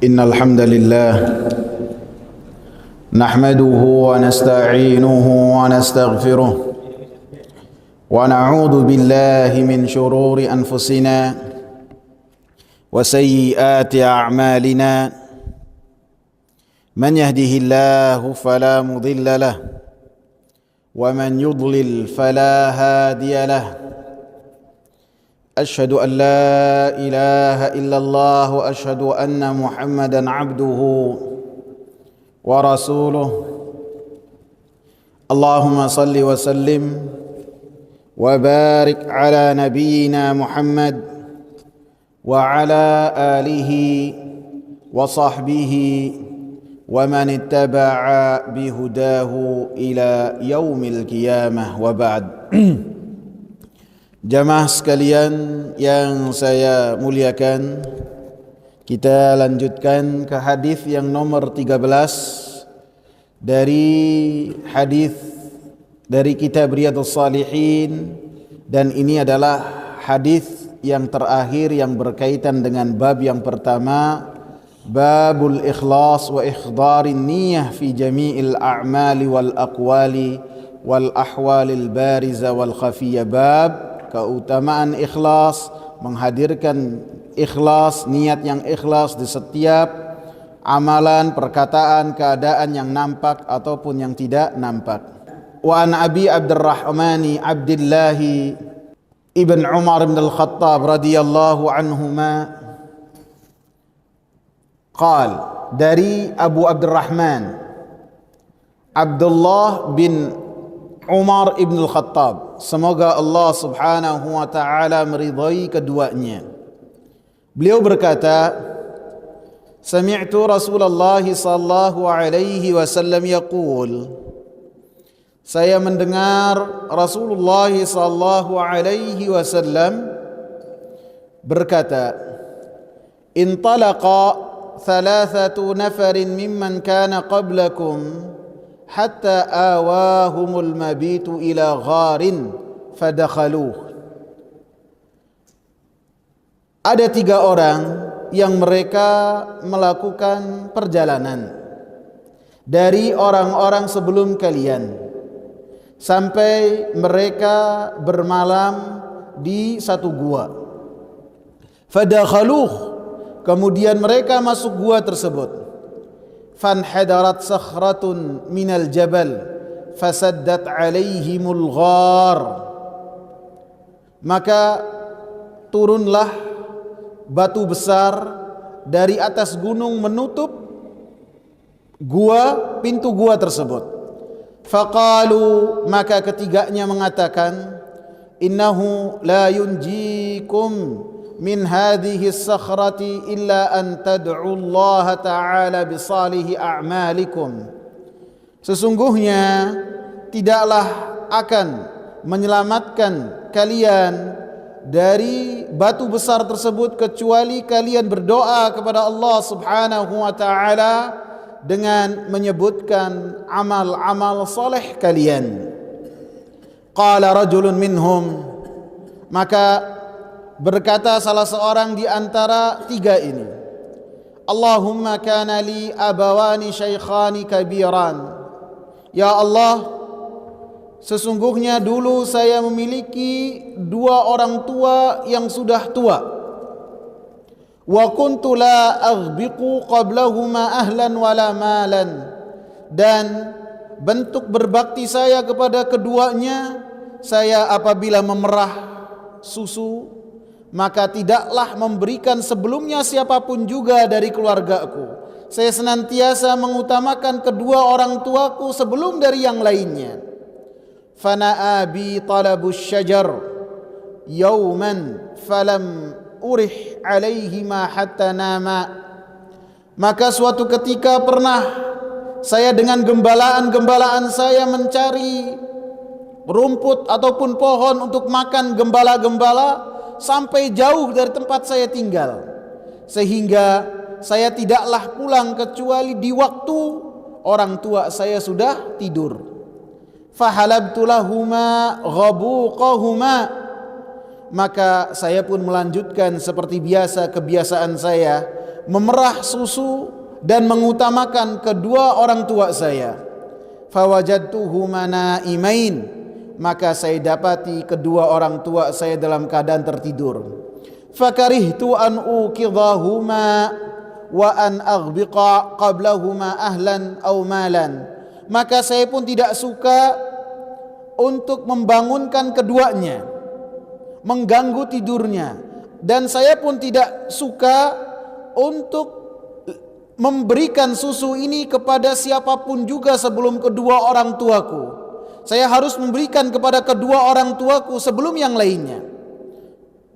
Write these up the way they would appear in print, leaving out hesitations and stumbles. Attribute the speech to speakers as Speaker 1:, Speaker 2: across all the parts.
Speaker 1: إن الحمد لله نحمده ونستعينه ونستغفره ونعوذ بالله من شرور أنفسنا وسيئات أعمالنا من يهده الله فلا مضل له ومن يضلل فلا هادي له أشهد أن لا إله إلا الله وأشهد أن محمدا عبده ورسوله اللهم صل وسلم وبارك على نبينا محمد وعلى آله وصحبه ومن اتبع بهداه إلى يوم القيامة وبعد. Jamaah sekalian yang saya muliakan, kita lanjutkan ke hadis yang nomor 13 dari hadis dari kitab Riyadhus Shalihin, dan ini adalah hadis yang terakhir yang berkaitan dengan bab yang pertama, babul ikhlas wa ikhdarin niyyah fi jami'il a'mali wal aqwali wal ahwalil bariza wal khafiyya. Bab keutamaan ikhlas, menghadirkan ikhlas, niat yang ikhlas di setiap amalan, perkataan, keadaan yang nampak ataupun yang tidak nampak. Wa an Abi Abdurrahman Abdullah ibn Umar bin Al-Khattab radhiyallahu anhuma qal, dari Abu Abdurrahman Abdullah bin Umar ibn Al-Khattab, semoga Allah subhanahu wa ta'ala meridhai keduanya, beliau berkata, sami'tu Rasulullah sallallahu alaihi wasallam yaqul, saya mendengar Rasulullah sallallahu alaihi wasallam berkata, intalaqa thalathatu nafarin mimman kana qablakum hatta awahumul mabitu ila gharin fadakhaluh. Ada 3 orang yang mereka melakukan perjalanan dari orang-orang sebelum kalian sampai mereka bermalam di satu gua. Fadakhaluh, kemudian mereka masuk gua tersebut. Fanhadarat sakhratun minal jabal fasaddat alaihimul ghar, maka turunlah batu besar dari atas gunung menutup gua, pintu gua tersebut. Faqalu, maka ketiganya mengatakan, innahu la yunjikum min hadhihi as-sakhrati illa an tad'u Allah ta'ala bi salihi a'malikum. Sesungguhnya tidaklah akan menyelamatkan kalian dari batu besar tersebut kecuali kalian berdoa kepada Allah subhanahu wa ta'ala dengan menyebutkan amal-amal saleh kalian. Qala rajulun minhum, maka berkata salah seorang di antara 3 ini, Allahumma kana li abawani syaikhani kabiran. Ya Allah, sesungguhnya dulu saya memiliki 2 orang tua yang sudah tua. Wa kuntu la aghbiqu qablahuma ahlan wala malan, dan bentuk berbakti saya kepada keduanya, saya apabila memerah susu maka tidaklah memberikan sebelumnya siapapun juga dari keluargaku. Saya senantiasa mengutamakan kedua orang tuaku sebelum dari yang lainnya. Fana'a bi talabus syajar yawman falam urih alaihi ma hatta nama. Maka suatu ketika pernah saya dengan gembalaan-gembalaan saya mencari rumput ataupun pohon untuk makan gembala-gembala sampai jauh dari tempat saya tinggal, sehingga saya tidaklah pulang kecuali di waktu orang tua saya sudah tidur. Fahalabtu lahuma ghabuqahuma, maka saya pun melanjutkan seperti biasa kebiasaan saya, memerah susu dan mengutamakan kedua orang tua saya. Fawajadtuhuma naimain, maka saya dapati kedua orang tua saya dalam keadaan tertidur. Fakarihtu an uqidhahuma wa an aghbiqa qablahuma ahlan aw malan, maka saya pun tidak suka untuk membangunkan keduanya, mengganggu tidurnya, dan saya pun tidak suka untuk memberikan susu ini kepada siapapun juga sebelum kedua orang tuaku. Saya harus memberikan kepada kedua orang tuaku sebelum yang lainnya.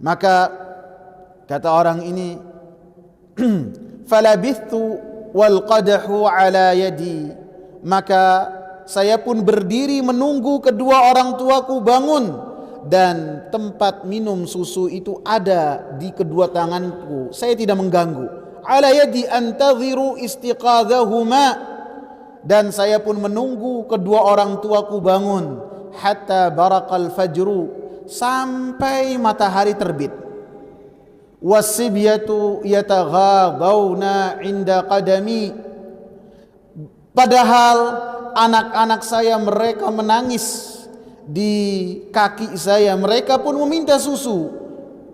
Speaker 1: Maka kata orang ini, falabithtu wal qadhu ala yadi, maka saya pun berdiri menunggu kedua orang tuaku bangun dan tempat minum susu itu ada di kedua tanganku. Saya tidak mengganggu. Ala yadi antadhiru istiqadhahuma, dan saya pun menunggu kedua orang tuaku bangun hatta barakal fajru, sampai matahari terbit. Wasibyatu yataghadawna inda qadami, padahal anak-anak saya mereka menangis di kaki saya, mereka pun meminta susu,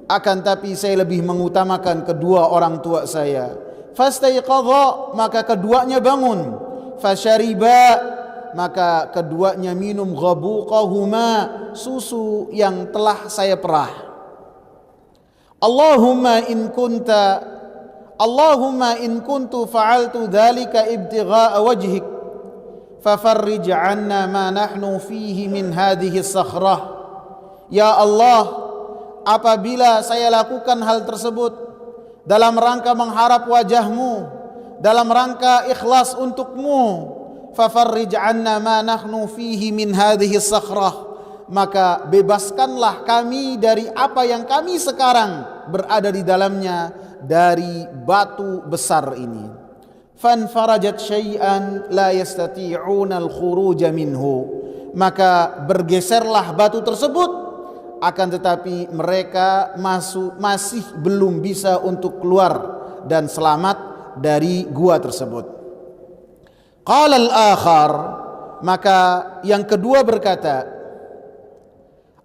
Speaker 1: akan tapi saya lebih mengutamakan kedua orang tua saya. Fastaiqadha, maka keduanya bangun. Fasyariba, maka keduanya minum ghabuqahuma, susu yang telah saya perah. Allahumma in kuntu fa'altu dhalika ibtigha'a wajhik fafarrij 'anna ma nahnu fihi min hadhihi as-sakhrah. Ya Allah, apabila saya lakukan hal tersebut dalam rangka mengharap wajahmu, dalam rangka ikhlas untukmu, fafarrij 'anna ma nahnu fihi min hadhihi as-sakhrah, maka bebaskanlah kami dari apa yang kami sekarang berada di dalamnya, dari batu besar ini. Fanfarajat syai'an la yastati'una al-khuruj minhu, maka bergeserlah batu tersebut, akan tetapi mereka masih belum bisa untuk keluar dan selamat dari gua tersebut. Qala al-akhar, maka yang kedua berkata,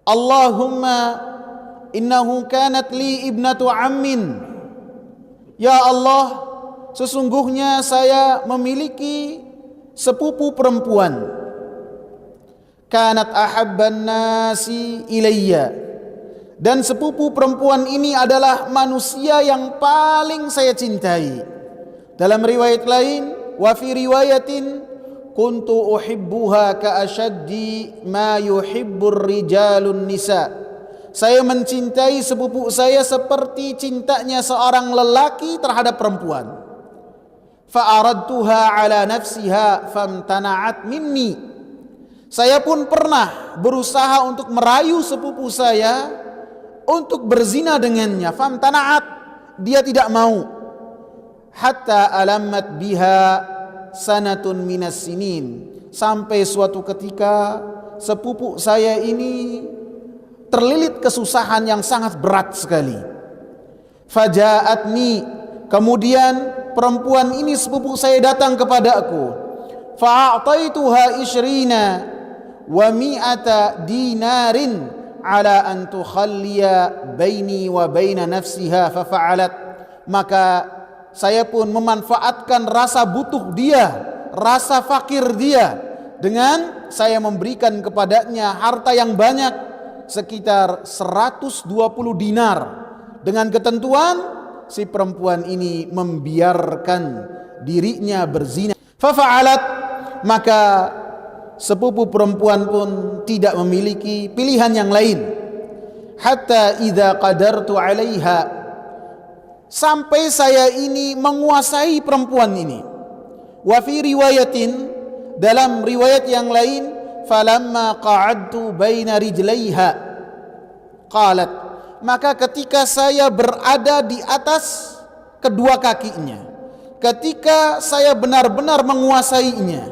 Speaker 1: Allahumma innahu kanat li ibnatu ammin. Ya Allah, sesungguhnya saya memiliki sepupu perempuan. Kanat ahabban nasi ilayya, dan sepupu perempuan ini adalah manusia yang paling saya cintai. Dalam riwayat lain, wa fi riwayatin kuntu uhibbuha ka ashaddi ma yuhibbur rijalun nisa. Saya mencintai sepupu saya seperti cintanya seorang lelaki terhadap perempuan. Fa aradtuha ala nafsiha famtana'at minni. Saya pun pernah berusaha untuk merayu sepupu saya untuk berzina dengannya. Famtana'at, dia tidak mau. Hatta alammat biha sanatun minas sinin, sampai suatu ketika sepupu saya ini terlilit kesusahan yang sangat berat sekali. Fajaatni, kemudian perempuan ini sepupu saya datang kepada aku. Fa'ataituha ishrina wa mi'ata dinarin ala an tukhalliya baini wa baina nafsiha fafa'alat. Maka saya pun memanfaatkan rasa butuh dia, rasa fakir dia, dengan saya memberikan kepadanya harta yang banyak, sekitar 120 dinar, dengan ketentuan si perempuan ini membiarkan dirinya berzina. Fafa'alat, maka sepupu perempuan pun tidak memiliki pilihan yang lain. Hatta idza qadartu 'alaiha, sampai saya ini menguasai perempuan ini. Wa fi riwayatin, dalam riwayat yang lain, falamma qa'adtu baina rijlaiha qalat, maka ketika saya berada di atas kedua kakinya, ketika saya benar-benar menguasainya,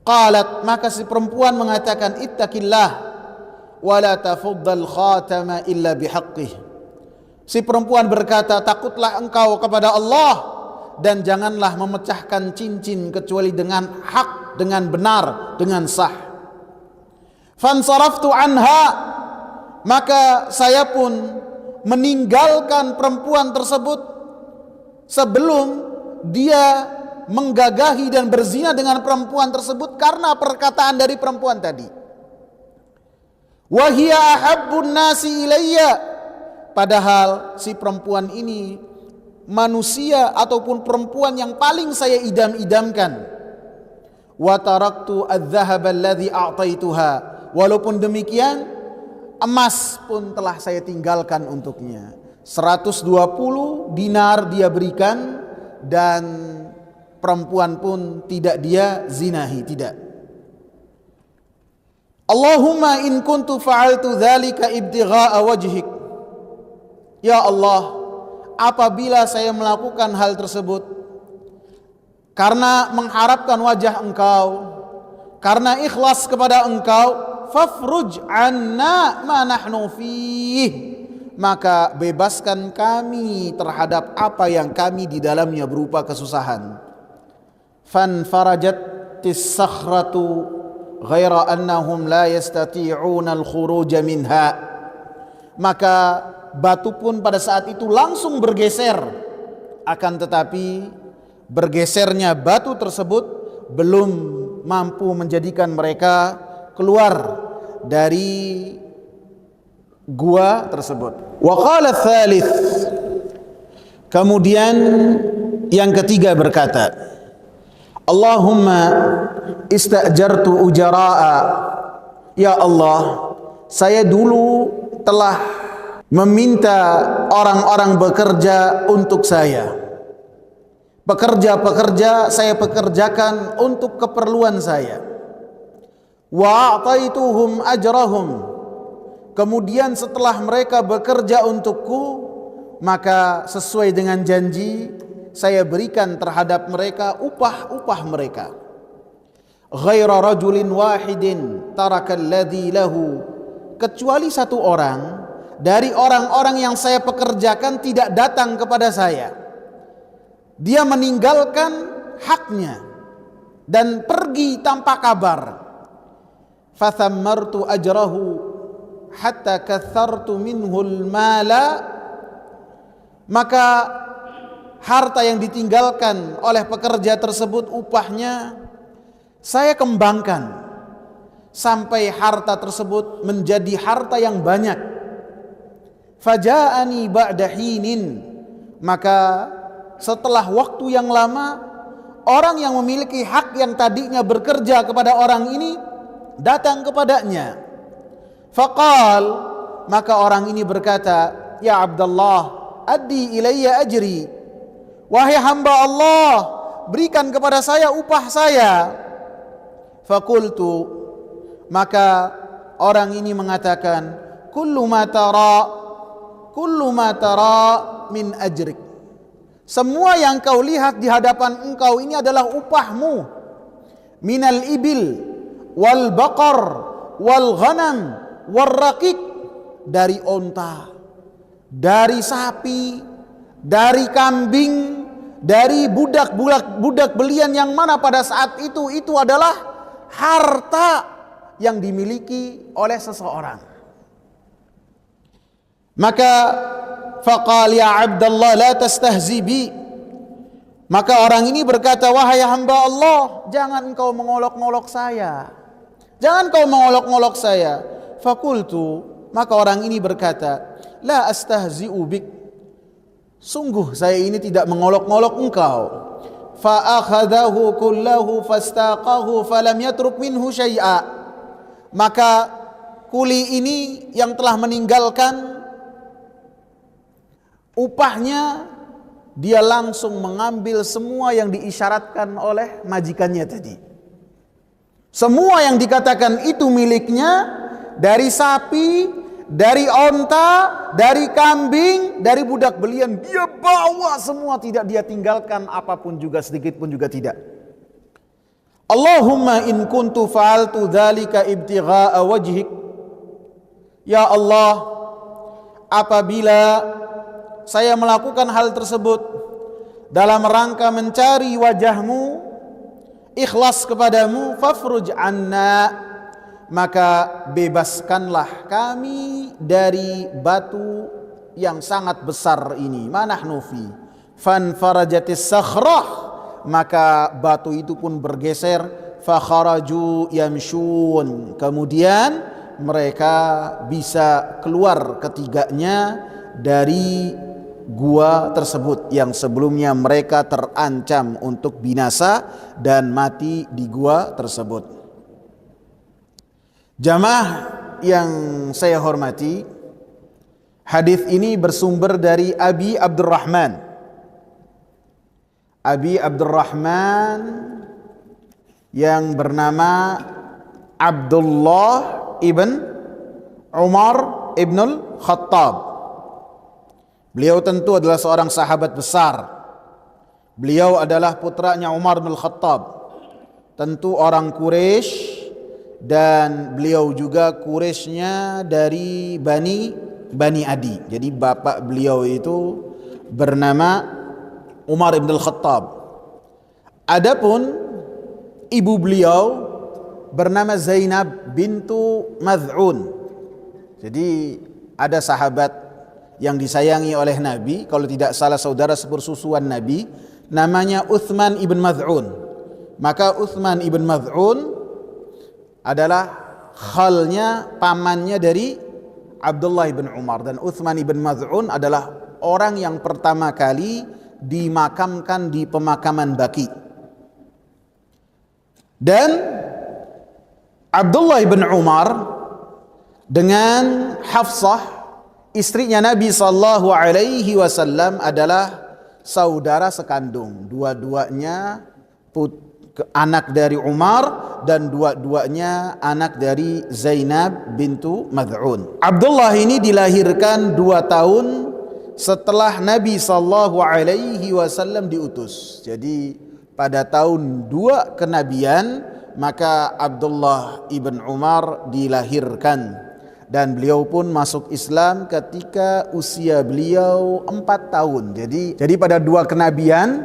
Speaker 1: qalat, maka si perempuan mengatakan, ittaqillah wa la tafuddal khatama illa bihaqqih. Si perempuan berkata, takutlah engkau kepada Allah dan janganlah memecahkan cincin kecuali dengan hak, dengan benar, dengan sah. Fansaraftu anha, maka saya pun meninggalkan perempuan tersebut sebelum dia menggagahi dan berzina dengan perempuan tersebut karena perkataan dari perempuan tadi. Wa hiya ahabbun nasi ilayya, padahal si perempuan ini manusia ataupun perempuan yang paling saya idam-idamkan. Wa taraktu adz-dzahaba alladzi a'taituha, walaupun demikian emas pun telah saya tinggalkan untuknya. 120 dinar dia berikan dan perempuan pun tidak dia zinahi, tidak. Allahumma in kuntu fa'altu dzalika ibtigha'a wajhik. Ya Allah, apabila saya melakukan hal tersebut karena mengharapkan wajah Engkau, karena ikhlas kepada Engkau, fafruj anna ma nahnu fih, maka bebaskan kami terhadap apa yang kami di dalamnya berupa kesusahan. Fan farajatis sakhratu ghaira annahum la yastati'una al-khuruj minha, maka batu pun pada saat itu langsung bergeser, akan tetapi bergesernya batu tersebut belum mampu menjadikan mereka keluar dari gua tersebut. Wa qala tsalits, kemudian yang ketiga berkata, Allahumma istajartu ujara'a, ya Allah, saya dulu telah meminta orang-orang bekerja untuk saya. Pekerja-pekerja saya pekerjakan untuk keperluan saya. Wa a'taituhum ajrahum, kemudian setelah mereka bekerja untukku, maka sesuai dengan janji saya berikan terhadap mereka upah-upah mereka. Ghaira rajulin wahidin tarakal ladzi lahu, kecuali satu orang dari orang-orang yang saya pekerjakan tidak datang kepada saya. Dia meninggalkan haknya dan pergi tanpa kabar. Fathammartu ajrahu hatta kathartu minhul mala, maka harta yang ditinggalkan oleh pekerja tersebut, upahnya saya kembangkan sampai harta tersebut menjadi harta yang banyak. Faja'ani ba'da hinin, maka setelah waktu yang lama, orang yang memiliki hak yang tadinya bekerja kepada orang ini datang kepadanya. Faqal, maka orang ini berkata, ya Abdullah, addi ilayya ajri, wahai hamba Allah, berikan kepada saya upah saya. Fakultu, maka orang ini mengatakan, kullu ma tara min ajrik, semua yang kau lihat di hadapan engkau ini adalah upahmu. Minal ibil wal baqar wal ghanam wal raqiq, dari onta, dari sapi, dari kambing, dari budak belian yang mana pada saat itu adalah harta yang dimiliki oleh seseorang. Maka faqal ya Abdullah la tastahzi bi, maka orang ini berkata, wahai hamba Allah, jangan engkau mengolok-ngolok saya, jangan kau mengolok-ngolok saya. Fakultu, maka orang ini berkata, la astahzi'u bik, sungguh saya ini tidak mengolok-ngolok engkau. Fa akhadahu kullahu fastaqahu falam yatruk minhu syai'a, maka kuli ini yang telah meninggalkan upahnya, dia langsung mengambil semua yang diisyaratkan oleh majikannya tadi. Semua yang dikatakan itu miliknya, dari sapi, dari onta, dari kambing, dari budak belian, dia bawa semua, tidak dia tinggalkan apapun juga, sedikit pun juga tidak. Allahumma in kuntu fa'altu dzalika ibtigha'a wajhik, ya Allah, apabila saya melakukan hal tersebut dalam rangka mencari wajahmu, ikhlas kepadamu, fafruj anna, maka bebaskanlah kami dari batu yang sangat besar ini. Manahnu fi fanfarajatis sakhrah, maka batu itu pun bergeser. Fakharaju yamshun, kemudian mereka bisa keluar ketiganya dari gua tersebut yang sebelumnya mereka terancam untuk binasa dan mati di gua tersebut. Jamaah yang saya hormati, hadis ini bersumber dari Abi Abdurrahman. Abi Abdurrahman yang bernama Abdullah ibn Umar ibn al-Khattab. Beliau tentu adalah seorang sahabat besar. Beliau adalah putranya Umar bin Khattab, tentu orang Quraisy, dan beliau juga Quraisynya dari Bani Adi. Jadi bapak beliau itu bernama Umar bin Khattab. Adapun ibu beliau bernama Zainab bintu Mad'un. Jadi ada sahabat yang disayangi oleh Nabi, kalau tidak salah saudara sepersusuan Nabi, namanya Uthman ibn Mad'un. Maka Uthman ibn Mad'un adalah khalnya, pamannya dari Abdullah ibn Umar, dan Uthman ibn Mad'un adalah orang yang pertama kali dimakamkan di pemakaman Baqi. Dan Abdullah ibn Umar dengan Hafsah, istrinya Nabi sallallahu alaihi wasallam, adalah saudara sekandung. Dua-duanya anak dari Umar dan dua-duanya anak dari Zainab bintu Mad'un. Abdullah ini dilahirkan 2 tahun setelah Nabi sallallahu alaihi wasallam diutus. Jadi pada tahun 2 kenabian maka Abdullah ibn Umar dilahirkan, dan beliau pun masuk Islam ketika usia beliau 4 tahun. Jadi pada 2 kenabian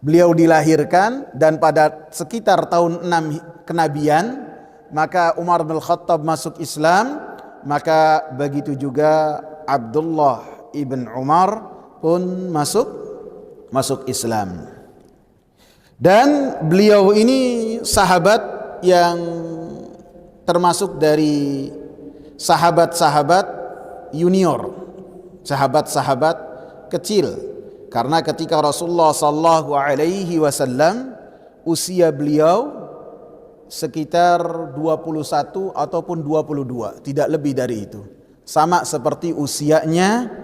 Speaker 1: beliau dilahirkan, dan pada sekitar tahun 6 kenabian maka Umar bin Khattab masuk Islam, maka begitu juga Abdullah ibn Umar pun masuk Islam. Dan beliau ini sahabat yang termasuk dari sahabat-sahabat junior, sahabat-sahabat kecil, karena ketika Rasulullah sallallahu alaihi wasallam usia beliau sekitar 21 ataupun 22, tidak lebih dari itu. Sama seperti usianya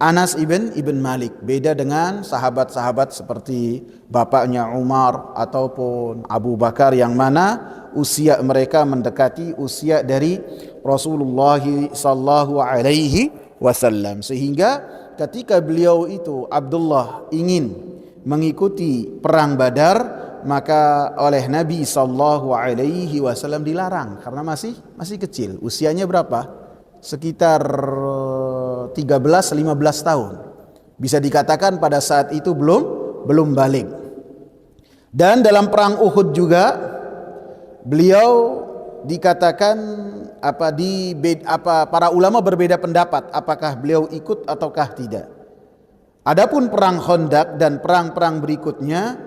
Speaker 1: Anas ibn Malik, beda dengan sahabat-sahabat seperti bapaknya Umar ataupun Abu Bakar, yang mana usia mereka mendekati usia dari Rasulullah sallallahu alaihi wasallam. Sehingga ketika beliau itu Abdullah ingin mengikuti perang Badar, maka oleh Nabi sallallahu alaihi wasallam dilarang karena masih kecil. Usianya berapa? Sekitar 13-15 tahun. Bisa dikatakan pada saat itu belum balik. Dan dalam perang Uhud juga beliau dikatakan para ulama berbeda pendapat apakah beliau ikut ataukah tidak. Adapun perang Khandaq dan perang-perang berikutnya,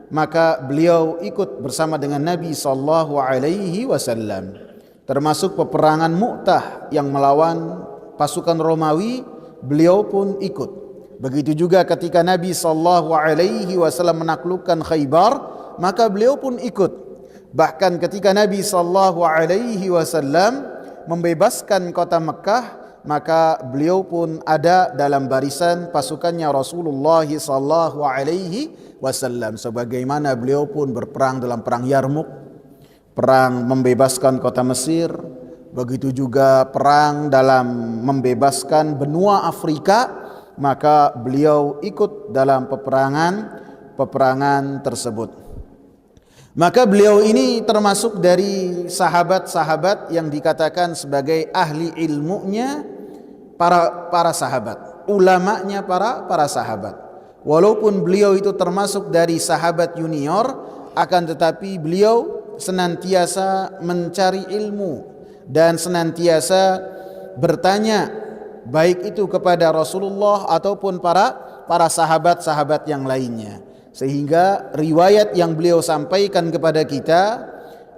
Speaker 1: maka beliau ikut bersama dengan Nabi sallallahu alaihi wasallam. Termasuk peperangan Mu'tah yang melawan pasukan Romawi, beliau pun ikut. Begitu juga ketika Nabi sallallahu alaihi wasallam menaklukkan Khaybar, maka beliau pun ikut. Bahkan ketika Nabi sallallahu alaihi wasallam membebaskan kota Mekah, maka beliau pun ada dalam barisan pasukannya Rasulullah sallallahu alaihi wasallam, sebagaimana beliau pun berperang dalam perang Yarmuk, perang membebaskan kota Mesir, begitu juga perang dalam membebaskan benua Afrika, maka beliau ikut dalam peperangan tersebut. Maka beliau ini termasuk dari sahabat-sahabat yang dikatakan sebagai ahli ilmunya para sahabat. ulamanya para sahabat. Walaupun beliau itu termasuk dari sahabat junior, akan tetapi beliau senantiasa mencari ilmu dan senantiasa bertanya, baik itu kepada Rasulullah ataupun para sahabat-sahabat yang lainnya. Sehingga riwayat yang beliau sampaikan kepada kita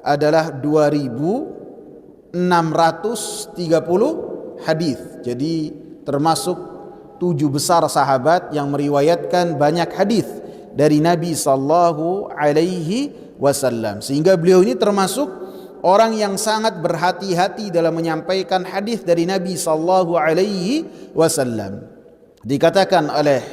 Speaker 1: adalah 2630 hadis. Jadi termasuk 7 besar sahabat yang meriwayatkan banyak hadis dari Nabi sallallahu alaihi wasallam. Sehingga beliau ini termasuk orang yang sangat berhati-hati dalam menyampaikan hadis dari Nabi sallallahu alaihi wasallam. Dikatakan oleh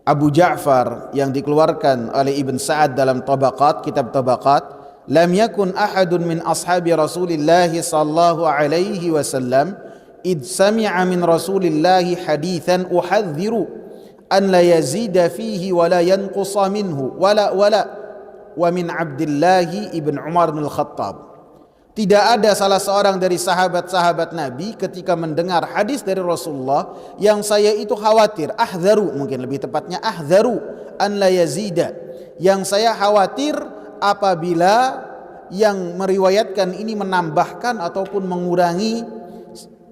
Speaker 1: Abu Ja'far yang dikeluarkan oleh Ibn Sa'ad dalam Tabaqat, kitab Tabaqat, lam yakun ahadun min ashabi Rasulillah sallallahu alaihi wasallam id sami'a min Rasulillah hadithan uhadhdhiru an la yazida fihi wa la yanqusa minhu wala wa min Abdullah ibn Umar bin Al-Khattab. Tidak ada salah seorang dari sahabat-sahabat Nabi ketika mendengar hadis dari Rasulullah yang saya itu khawatir, ahdharu, mungkin lebih tepatnya ahdharu an la yazida, yang saya khawatir apabila yang meriwayatkan ini menambahkan ataupun mengurangi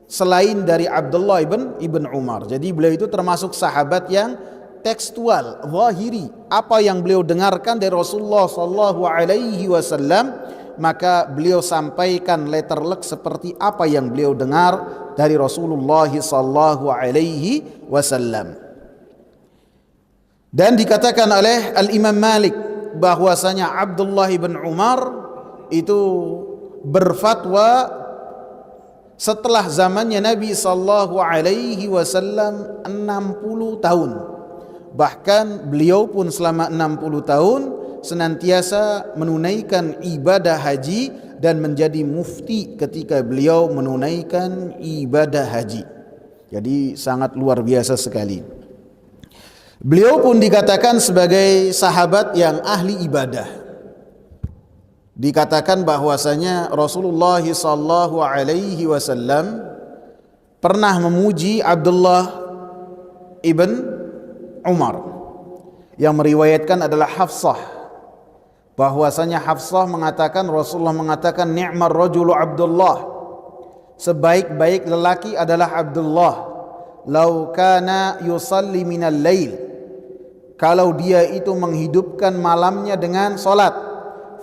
Speaker 1: selain dari Abdullah ibn Umar. Jadi beliau itu termasuk sahabat yang tekstual, zahiri, apa yang beliau dengarkan dari Rasulullah sallallahu alaihi wasallam, maka beliau sampaikan letterlek seperti apa yang beliau dengar dari Rasulullah sallallahu alaihi wasallam. Dan dikatakan oleh Al-Imam Malik bahwasanya Abdullah bin Umar itu berfatwa setelah zamannya Nabi sallallahu alaihi wasallam 60 tahun. Bahkan beliau pun selama 60 tahun senantiasa menunaikan ibadah haji dan menjadi mufti ketika beliau menunaikan ibadah haji. Jadi sangat luar biasa sekali. Beliau pun dikatakan sebagai sahabat yang ahli ibadah. Dikatakan bahwasanya Rasulullah sallallahu alaihi wasallam pernah memuji Abdullah ibn Umar. Yang meriwayatkan adalah Hafsah, bahwasanya Hafsah mengatakan, Rasulullah mengatakan, ni'mar rajulu Abdullah, sebaik-baik lelaki adalah Abdullah, lau kana yusalli minal lail, kalau dia itu menghidupkan malamnya dengan salat,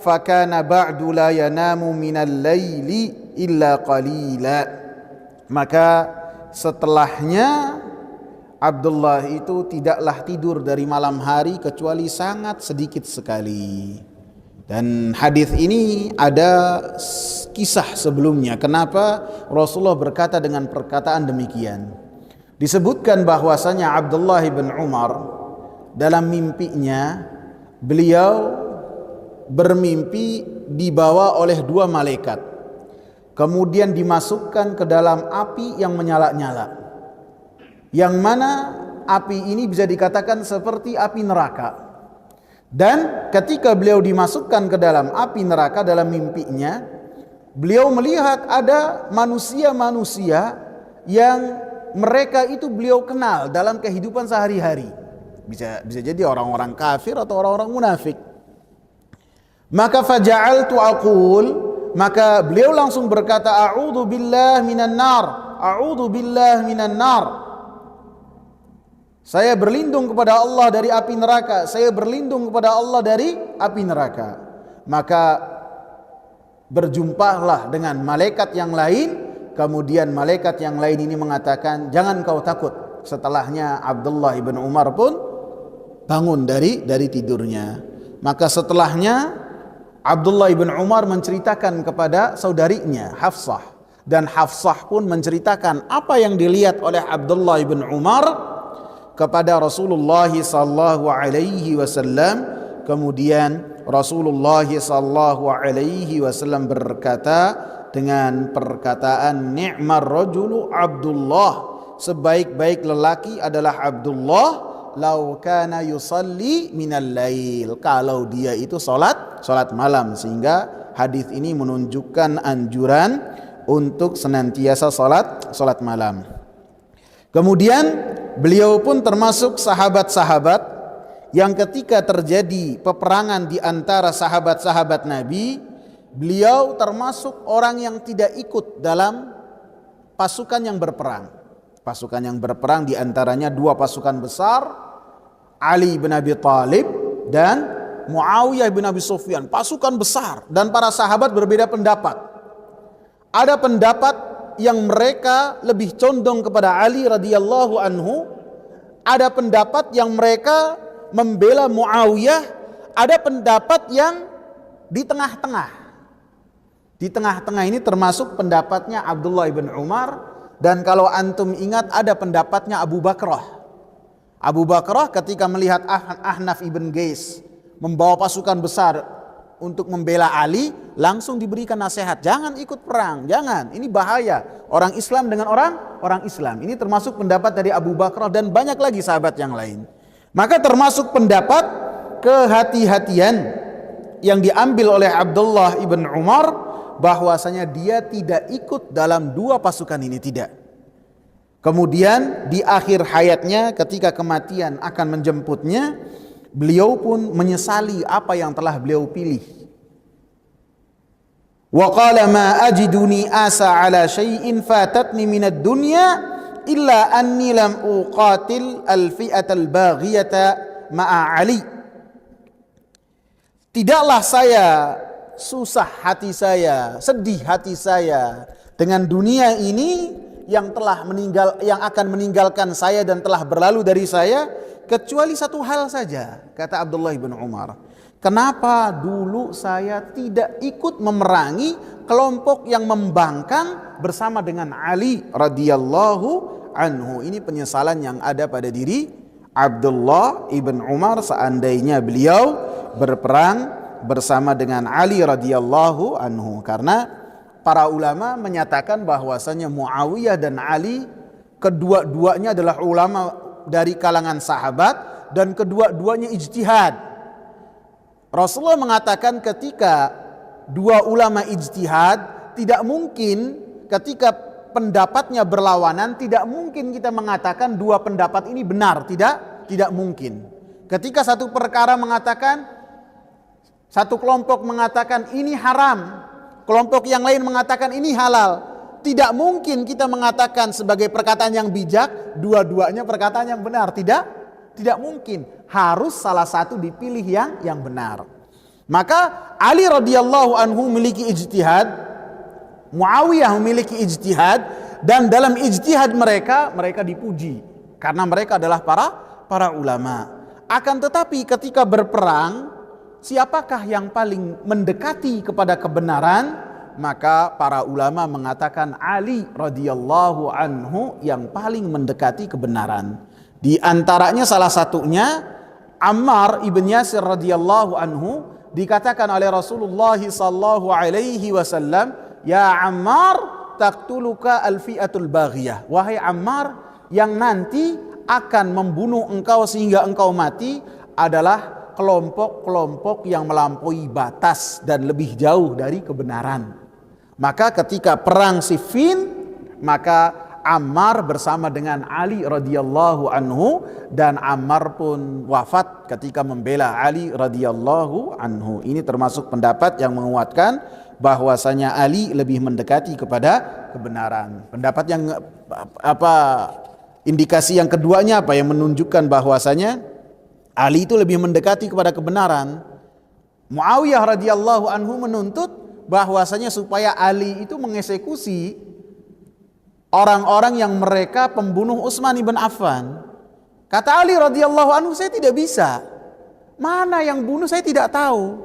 Speaker 1: fakana ba'du la yanamu minal laili illa qalila, maka setelahnya Abdullah itu tidaklah tidur dari malam hari kecuali sangat sedikit sekali. Dan hadis ini ada kisah sebelumnya kenapa Rasulullah berkata dengan perkataan demikian. Disebutkan bahwasanya Abdullah bin Umar dalam mimpinya beliau bermimpi dibawa oleh 2 malaikat, kemudian dimasukkan ke dalam api yang menyala-nyala, yang mana api ini bisa dikatakan seperti api neraka. Dan ketika beliau dimasukkan ke dalam api neraka dalam mimpinya, beliau melihat ada manusia-manusia yang mereka itu beliau kenal dalam kehidupan sehari-hari. Bisa jadi orang-orang kafir atau orang-orang munafik. Maka faja'altu aqul, maka beliau langsung berkata, a'udzu billahi minan nar, a'udzu billahi minan nar. Saya berlindung kepada Allah dari api neraka, saya berlindung kepada Allah dari api neraka. Maka berjumpalah dengan malaikat yang lain, kemudian malaikat yang lain ini mengatakan, jangan kau takut. Setelahnya Abdullah ibn Umar pun bangun dari tidurnya. Maka setelahnya Abdullah ibn Umar menceritakan kepada saudarinya Hafsah, dan Hafsah pun menceritakan apa yang dilihat oleh Abdullah ibn Umar kepada Rasulullah sallallahu alaihi wasallam. Kemudian Rasulullah sallallahu alaihi wasallam berkata dengan perkataan, ni'mar rajulu Abdullah, sebaik-baik lelaki adalah Abdullah, lau kana yusalli minal lail, kalau dia itu salat malam. Sehingga hadis ini menunjukkan anjuran untuk senantiasa salat malam. Kemudian beliau pun termasuk sahabat-sahabat yang ketika terjadi peperangan di antara sahabat-sahabat Nabi, beliau termasuk orang yang tidak ikut dalam pasukan yang berperang. Pasukan yang berperang diantaranya dua pasukan besar, Ali bin Abi Thalib dan Muawiyah bin Abi Sufyan. Pasukan besar dan para sahabat berbeda pendapat. Ada pendapat yang mereka lebih condong kepada Ali radhiyallahu anhu, ada pendapat yang mereka membela Muawiyah, ada pendapat yang di tengah-tengah. Di tengah-tengah ini termasuk pendapatnya Abdullah bin Umar, dan kalau antum ingat ada pendapatnya Abu Bakrah. Abu Bakrah ketika melihat Ahnaf ibn Qais membawa pasukan besar untuk membela Ali, langsung diberikan nasihat, jangan ikut perang, jangan, ini bahaya, orang Islam dengan orang Islam. Ini termasuk pendapat dari Abu Bakrah dan banyak lagi sahabat yang lain. Maka termasuk pendapat kehati-hatian yang diambil oleh Abdullah ibn Umar, bahwasanya dia tidak ikut dalam dua pasukan ini, tidak. Kemudian di akhir hayatnya ketika kematian akan menjemputnya, beliau pun menyesali apa yang telah beliau pilih. Wa qala ma ajiduni asa ala syai'in fatatni minad dunya illa anni lam uqatil al-fi'at al-baghiyata ma'a Ali. Tidaklah saya susah hati saya, sedih hati saya dengan dunia ini yang telah meninggal, yang akan meninggalkan saya dan telah berlalu dari saya, kecuali satu hal saja, kata Abdullah bin Umar. Kenapa dulu saya tidak ikut memerangi kelompok yang membangkang bersama dengan Ali radhiyallahu anhu? Ini penyesalan yang ada pada diri Abdullah ibn Umar seandainya beliau berperang bersama dengan Ali radhiyallahu anhu. Karena para ulama menyatakan bahwasanya Muawiyah dan Ali kedua-duanya adalah ulama dari kalangan sahabat dan kedua-duanya ijtihad. Rasulullah mengatakan ketika dua ulama ijtihad, tidak mungkin ketika pendapatnya berlawanan, tidak mungkin kita mengatakan dua pendapat ini benar, tidak mungkin. Ketika satu perkara mengatakan, satu kelompok mengatakan ini haram, kelompok yang lain mengatakan ini halal, tidak mungkin kita mengatakan sebagai perkataan yang bijak dua-duanya perkataan yang benar, tidak mungkin. Harus salah satu dipilih yang benar. Maka Ali radhiyallahu anhu memiliki ijtihad, Muawiyah memiliki ijtihad, dan dalam ijtihad mereka dipuji karena mereka adalah para ulama. Akan tetapi ketika berperang, siapakah yang paling mendekati kepada kebenaran? Maka para ulama mengatakan Ali radhiyallahu anhu yang paling mendekati kebenaran. Di antaranya salah satunya Ammar ibn Yasir radhiyallahu anhu, dikatakan oleh Rasulullah sallallahu alaihi wasallam, ya Ammar taqtuluka al-fi'atul baghiyah. Wahai Ammar, yang nanti akan membunuh engkau sehingga engkau mati adalah kelompok-kelompok yang melampaui batas dan lebih jauh dari kebenaran. Maka ketika perang Siffin, maka Ammar bersama dengan Ali radhiyallahu anhu, dan Ammar pun wafat ketika membela Ali radhiyallahu anhu. Ini termasuk pendapat yang menguatkan bahwasanya Ali lebih mendekati kepada kebenaran. Pendapat yang indikasi yang keduanya apa yang menunjukkan bahwasanya Ali itu lebih mendekati kepada kebenaran? Muawiyah radhiyallahu anhu menuntut bahwasanya supaya Ali itu mengeksekusi orang-orang yang mereka pembunuh Utsman ibn Affan. Kata Ali radhiyallahu anhu, saya tidak bisa. Mana yang bunuh saya tidak tahu.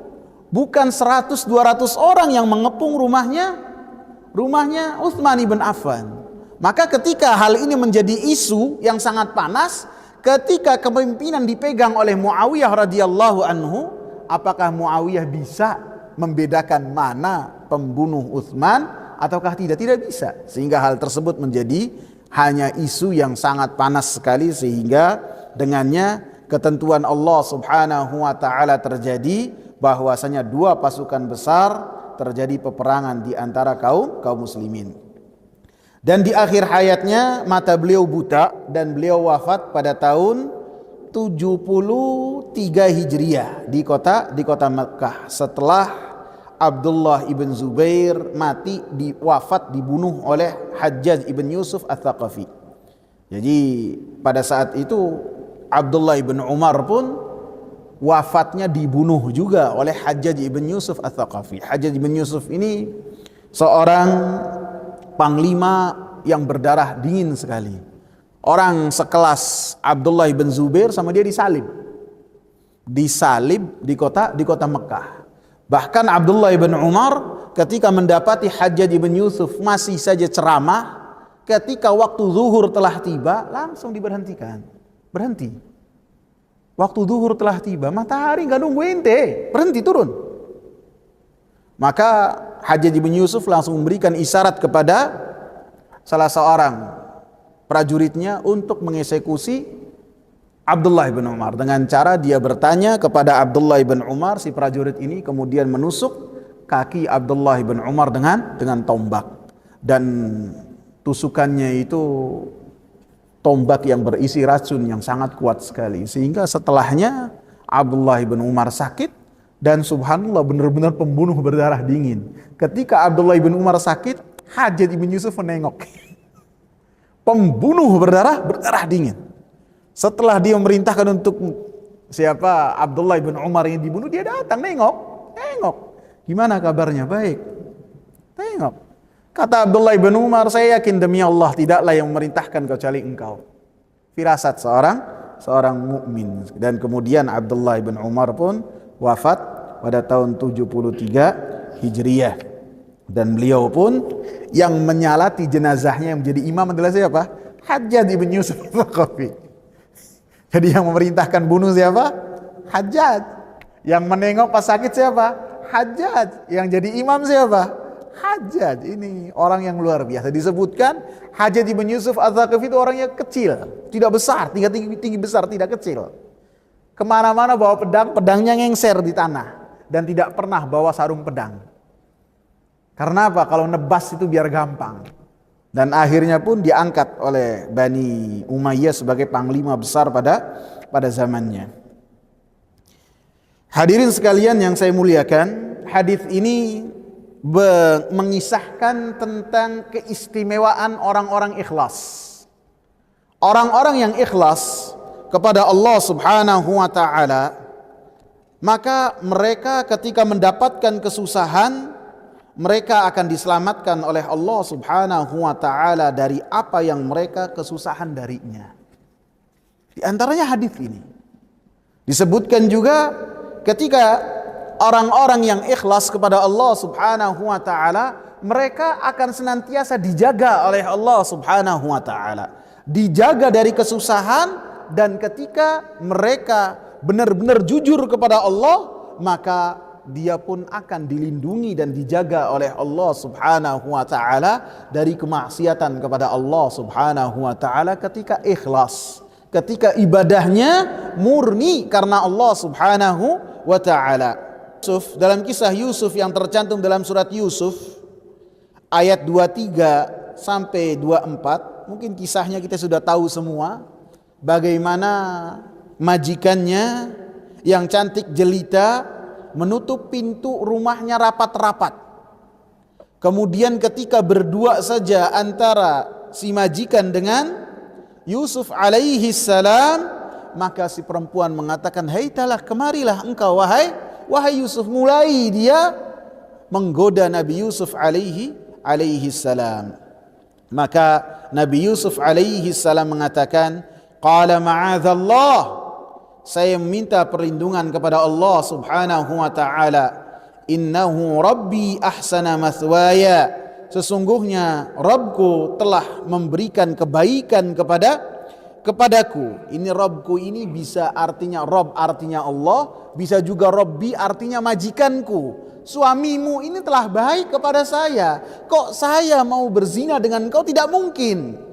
Speaker 1: Bukan 100-200 orang yang mengepung rumahnya Utsman ibn Affan. Maka ketika hal ini menjadi isu yang sangat panas, ketika kepemimpinan dipegang oleh Muawiyah radhiyallahu anhu, apakah Muawiyah bisa membedakan mana pembunuh Utsman ataukah tidak bisa, sehingga hal tersebut menjadi hanya isu yang sangat panas sekali, sehingga dengannya ketentuan Allah Subhanahu wa taala terjadi bahwasanya dua pasukan besar terjadi peperangan di antara kaum muslimin. Dan di akhir hayatnya mata beliau buta dan beliau wafat pada tahun 73 Hijriah di kota Mekah setelah Abdullah ibn Zubair mati dibunuh oleh Hajjaj ibn Yusuf Ats-Tsaqafi. Jadi pada saat itu Abdullah ibn Umar pun wafatnya dibunuh juga oleh Hajjaj ibn Yusuf Ats-Tsaqafi. Hajjaj ibn Yusuf ini seorang panglima yang berdarah dingin sekali. Orang sekelas Abdullah ibn Zubair sama dia disalib di kota Mekah. Bahkan Abdullah ibn Umar ketika mendapati Hajjaj ibn Yusuf masih saja ceramah, ketika waktu zuhur telah tiba langsung diberhentikan. Berhenti. Waktu zuhur telah tiba, matahari nggak nunggu ente, berhenti turun. Maka Hajjaj ibn Yusuf langsung memberikan isyarat kepada salah seorang prajuritnya untuk mengeksekusi Abdullah ibn Umar dengan cara dia bertanya kepada Abdullah ibn Umar. Si prajurit ini kemudian menusuk kaki Abdullah ibn Umar dengan tombak, dan tusukannya itu tombak yang berisi racun yang sangat kuat sekali, sehingga setelahnya Abdullah ibn Umar sakit. Dan subhanallah, benar-benar pembunuh berdarah dingin. Ketika Abdullah ibn Umar sakit, Hajjaj ibn Yusuf menengok. Pembunuh berdarah dingin. Setelah dia memerintahkan untuk siapa Abdullah ibn Umar yang dibunuh, dia datang nengok. Gimana kabarnya? Baik. Tengok. Kata Abdullah ibn Umar, saya yakin demi Allah tidaklah yang memerintahkan kecuali engkau. Firasat seorang mukmin. Dan kemudian Abdullah ibn Umar pun wafat pada tahun 73 Hijriah. Dan beliau pun yang menyalati jenazahnya yang menjadi imam adalah siapa? Hajjaj ibn Yusuf Ats-Tsaqafi. Jadi yang memerintahkan bunuh siapa? Hajjaj. Yang menengok pas sakit siapa? Hajjaj. Yang jadi imam siapa? Hajjaj. Ini orang yang luar biasa. Disebutkan Hajjaj ibn Yusuf Ats-Tsaqafi itu orangnya kecil, tidak besar, tinggi besar, tidak kecil. Kemana-mana bawa pedang, pedangnya ngengser di tanah, dan tidak pernah bawa sarung pedang. Karena apa? Kalau nebas itu biar gampang. Dan akhirnya pun diangkat oleh Bani Umayyah sebagai panglima besar pada zamannya. Hadirin sekalian yang saya muliakan, hadis ini mengisahkan tentang keistimewaan orang-orang ikhlas. Orang-orang yang ikhlas kepada Allah Subhanahu wa taala, maka mereka ketika mendapatkan kesusahan, mereka akan diselamatkan oleh Allah Subhanahu wa taala dari apa yang mereka kesusahan darinya. Di antaranya hadis ini disebutkan juga ketika orang-orang yang ikhlas kepada Allah Subhanahu wa taala, mereka akan senantiasa dijaga oleh Allah Subhanahu wa taala, dijaga dari kesusahan. Dan ketika mereka benar-benar jujur kepada Allah, maka dia pun akan dilindungi dan dijaga oleh Allah Subhanahu wa taala dari kemaksiatan kepada Allah Subhanahu wa taala ketika ikhlas, ketika ibadahnya murni karena Allah Subhanahu wa taala. Dalam kisah Yusuf yang tercantum dalam surat Yusuf ayat 23 sampai 24, mungkin kisahnya kita sudah tahu semua. Bagaimana majikannya yang cantik jelita menutup pintu rumahnya rapat-rapat. Kemudian ketika berdua saja antara si majikan dengan Yusuf alaihi salam, maka si perempuan mengatakan, "Haitalah, kemarilah engkau wahai Yusuf." Mulai dia menggoda Nabi Yusuf alaihi salam. Maka Nabi Yusuf alaihi salam mengatakan, qala ma'adzallah, saya meminta perlindungan kepada Allah Subhanahu wa taala. Innahu rabbi ahsana mathwaya, sesungguhnya Rabbku telah memberikan kebaikan kepadaku. Ini Rabbku ini bisa artinya Rabb, artinya Allah, bisa juga Rabbi artinya majikanku. Suamimu ini telah baik kepada saya, kok saya mau berzina dengan engkau? Tidak mungkin.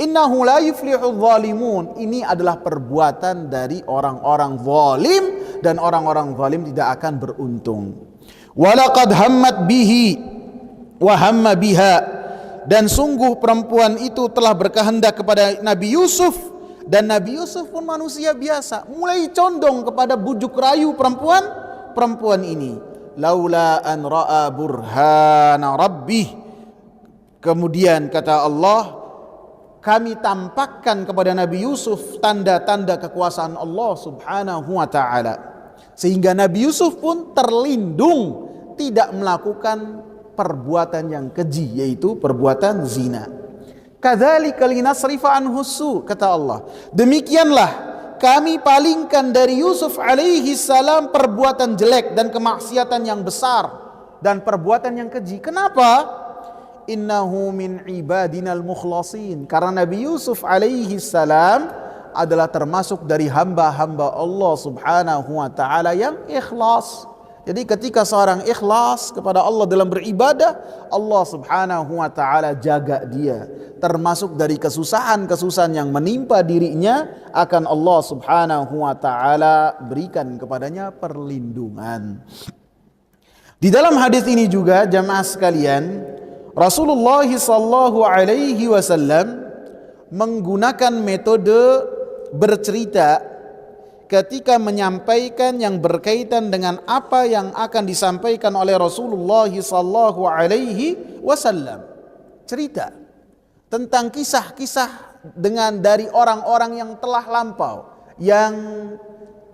Speaker 1: Innahu la yuflihul zalimun. Ini adalah perbuatan dari orang-orang zalim, dan orang-orang zalim tidak akan beruntung. Walaqad hammat bihi wa hamma biha, dan sungguh perempuan itu telah berkehendak kepada Nabi Yusuf, dan Nabi Yusuf pun manusia biasa, mulai condong kepada bujuk rayu perempuan ini. Laula an ra'a burhana rabbih, kemudian kata Allah, kami tampakkan kepada Nabi Yusuf tanda-tanda kekuasaan Allah subhanahu wa ta'ala, sehingga Nabi Yusuf pun terlindung tidak melakukan perbuatan yang keji, yaitu perbuatan zina. Kadzalika linasrifa anhu su, kata Allah, demikianlah kami palingkan dari Yusuf alaihi salam perbuatan jelek dan kemaksiatan yang besar dan perbuatan yang keji. Kenapa? Innahu min ibadinal mukhlasin, karena Nabi Yusuf alaihi salam adalah termasuk dari hamba-hamba Allah subhanahu wa ta'ala yang ikhlas. Jadi ketika seorang ikhlas kepada Allah dalam beribadah, Allah subhanahu wa ta'ala jaga dia. Termasuk dari kesusahan-kesusahan yang menimpa dirinya, akan Allah subhanahu wa ta'ala berikan kepadanya perlindungan. Di dalam hadis ini juga jamaah sekalian, Rasulullah sallallahu alaihi wasallam menggunakan metode bercerita ketika menyampaikan yang berkaitan dengan apa yang akan disampaikan oleh Rasulullah sallallahu alaihi wasallam. Cerita tentang kisah-kisah dari orang-orang yang telah lampau, yang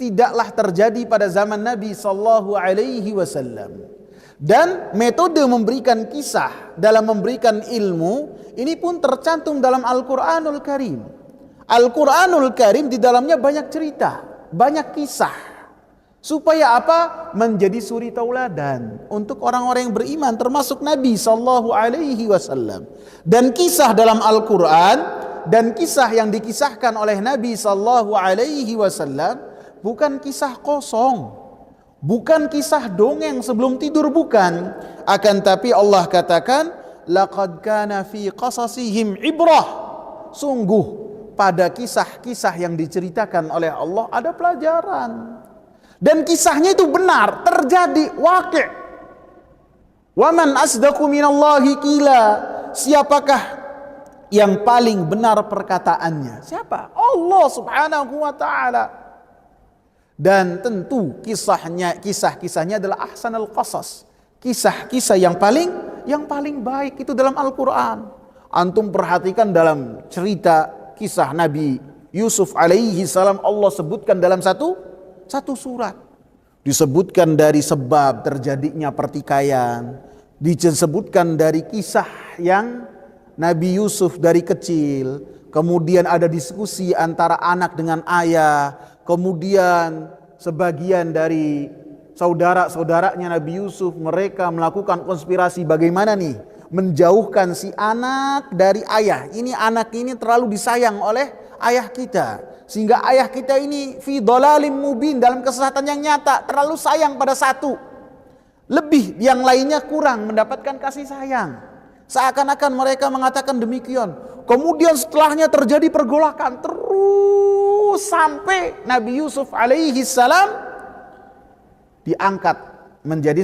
Speaker 1: tidaklah terjadi pada zaman Nabi sallallahu alaihi wasallam. Dan metode memberikan kisah dalam memberikan ilmu ini pun tercantum dalam Al-Quranul Karim. Al-Quranul Karim di dalamnya banyak cerita, banyak kisah, supaya apa? Menjadi suri tauladan untuk orang-orang yang beriman, termasuk Nabi sallallahu alaihi wasallam. Dan kisah dalam Al-Quran dan kisah yang dikisahkan oleh Nabi sallallahu alaihi wasallam bukan kisah kosong, bukan kisah dongeng sebelum tidur, bukan. Akan tapi Allah katakan, laqad kana fi qasasihim ibrah, sungguh pada kisah-kisah yang diceritakan oleh Allah ada pelajaran. Dan kisahnya itu benar, terjadi, waqi'. Wa man asdaqu minallahi qila, siapakah yang paling benar perkataannya? Siapa? Allah subhanahu wa ta'ala. Dan tentu kisah-kisahnya adalah ahsanul qasas, kisah-kisah yang paling baik itu dalam Al-Quran. Antum perhatikan dalam cerita kisah Nabi Yusuf alaihi salam, Allah sebutkan dalam satu surat. Disebutkan dari sebab terjadinya pertikaian, disebutkan dari kisah yang Nabi Yusuf dari kecil, kemudian ada diskusi antara anak dengan ayah, kemudian sebagian dari saudara-saudaranya Nabi Yusuf, mereka melakukan konspirasi bagaimana nih menjauhkan si anak dari ayah. Ini anak ini terlalu disayang oleh ayah kita, sehingga ayah kita ini fi dhalalim mubin, dalam kesesatan yang nyata, terlalu sayang pada satu, lebih yang lainnya kurang mendapatkan kasih sayang. Seakan-akan mereka mengatakan demikian. Kemudian setelahnya terjadi pergolakan terus sampai Nabi Yusuf alaihi salam diangkat menjadi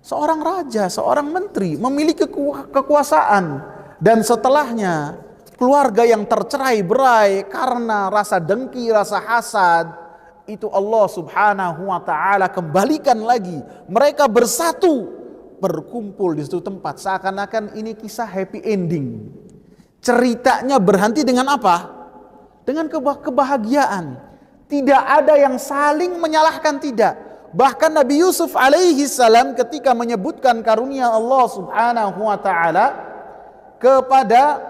Speaker 1: seorang raja, seorang menteri, memiliki kekuasaan. Dan setelahnya keluarga yang tercerai-berai karena rasa dengki, rasa hasad, itu Allah subhanahu wa ta'ala kembalikan lagi. Mereka bersatu, berkumpul di satu tempat. Seakan-akan ini kisah happy ending. Ceritanya berhenti dengan apa? Dengan kebahagiaan. Tidak ada yang saling menyalahkan, tidak. Bahkan Nabi Yusuf alaihi salam ketika menyebutkan karunia Allah subhanahu wa ta'ala kepada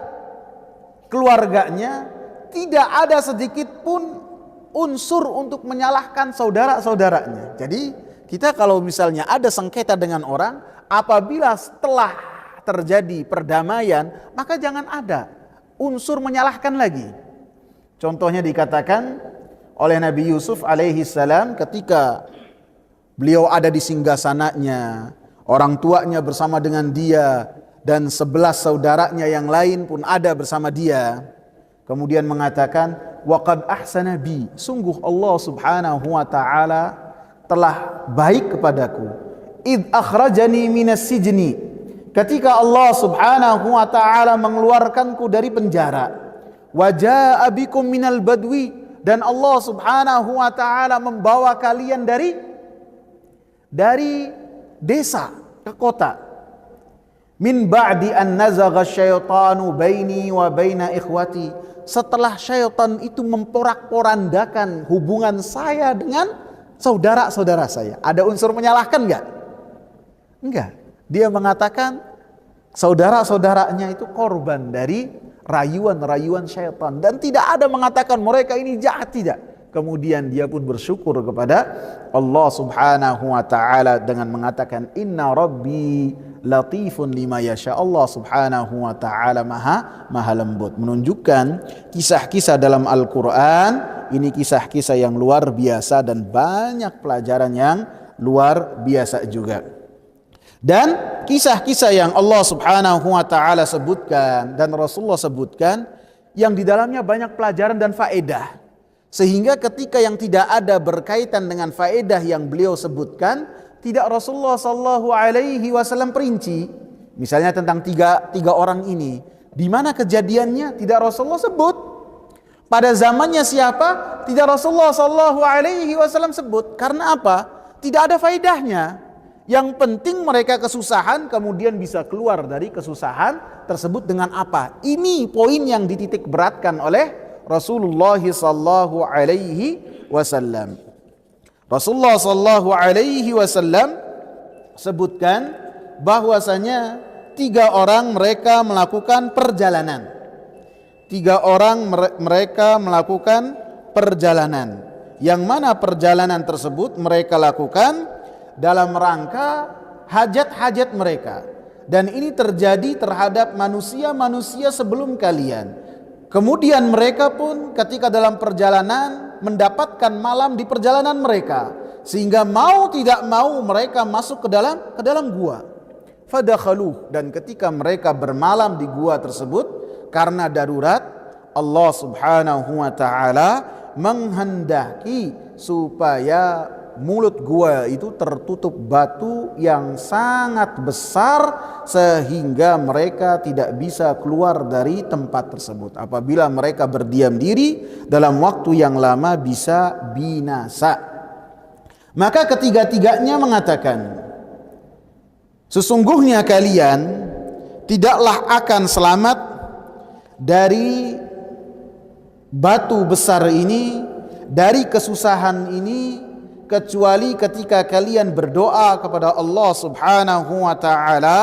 Speaker 1: keluarganya, tidak ada sedikit pun unsur untuk menyalahkan saudara-saudaranya. Jadi kita kalau misalnya ada sengketa dengan orang, apabila setelah terjadi perdamaian, maka jangan ada unsur menyalahkan lagi. Contohnya dikatakan oleh Nabi Yusuf alaihi salam ketika beliau ada di singgasananya, orang tuanya bersama dengan dia, dan 11 saudaranya yang lain pun ada bersama dia. Kemudian mengatakan, waqad ahsana bi, sungguh Allah subhanahu wa ta'ala telah baik kepadaku. Id akhrajani minas sijni, ketika Allah Subhanahu wa taala mengeluarkanku dari penjara, wa jaa bikum minal badwi, dan Allah Subhanahu wa taala membawa kalian dari desa ke kota. Min ba'di an nazagha syaitanu baini wa baina ikhwati, setelah syaitan itu memporak-porandakan hubungan saya dengan saudara-saudara saya. Ada unsur menyalahkan enggak? Enggak. Dia mengatakan saudara-saudaranya itu korban dari rayuan-rayuan syaitan, dan tidak ada mengatakan mereka ini jahat, tidak. Kemudian dia pun bersyukur kepada Allah Subhanahu wa taala dengan mengatakan inna rabbi latifun lima yasha. Allah Subhanahu wa taala maha lembut. Menunjukkan kisah-kisah dalam Al-Qur'an ini kisah-kisah yang luar biasa dan banyak pelajaran yang luar biasa juga. Dan kisah-kisah yang Allah Subhanahu wa taala sebutkan dan Rasulullah sebutkan yang di dalamnya banyak pelajaran dan faedah. Sehingga ketika yang tidak ada berkaitan dengan faedah yang beliau sebutkan, tidak Rasulullah sallallahu alaihi wasallam perinci. Misalnya tentang tiga orang ini, di mana kejadiannya tidak Rasulullah sebut. Pada zamannya siapa? Tidak Rasulullah sallallahu alaihi wasallam sebut. Karena apa? Tidak ada faedahnya. Yang penting mereka kesusahan, kemudian bisa keluar dari kesusahan tersebut dengan apa? Ini poin yang dititik beratkan oleh Rasulullah sallallahu alaihi wasallam. Rasulullah sallallahu alaihi wasallam sebutkan bahwasanya 3 orang mereka melakukan perjalanan. 3 orang mereka melakukan perjalanan. Yang mana perjalanan tersebut mereka lakukan dalam rangka hajat-hajat mereka. Dan ini terjadi terhadap manusia-manusia sebelum kalian. Kemudian mereka pun ketika dalam perjalanan mendapatkan malam di perjalanan mereka, sehingga mau tidak mau mereka masuk ke dalam gua. Fadakhaluh, dan ketika mereka bermalam di gua tersebut karena darurat, Allah Subhanahu wa taala menghendaki supaya mulut gua itu tertutup batu yang sangat besar sehingga mereka tidak bisa keluar dari tempat tersebut. Apabila mereka berdiam diri dalam waktu yang lama bisa binasa. Maka ketiga-tiganya mengatakan, sesungguhnya kalian tidaklah akan selamat dari batu besar ini, dari kesusahan ini, kecuali ketika kalian berdoa kepada Allah Subhanahu wa taala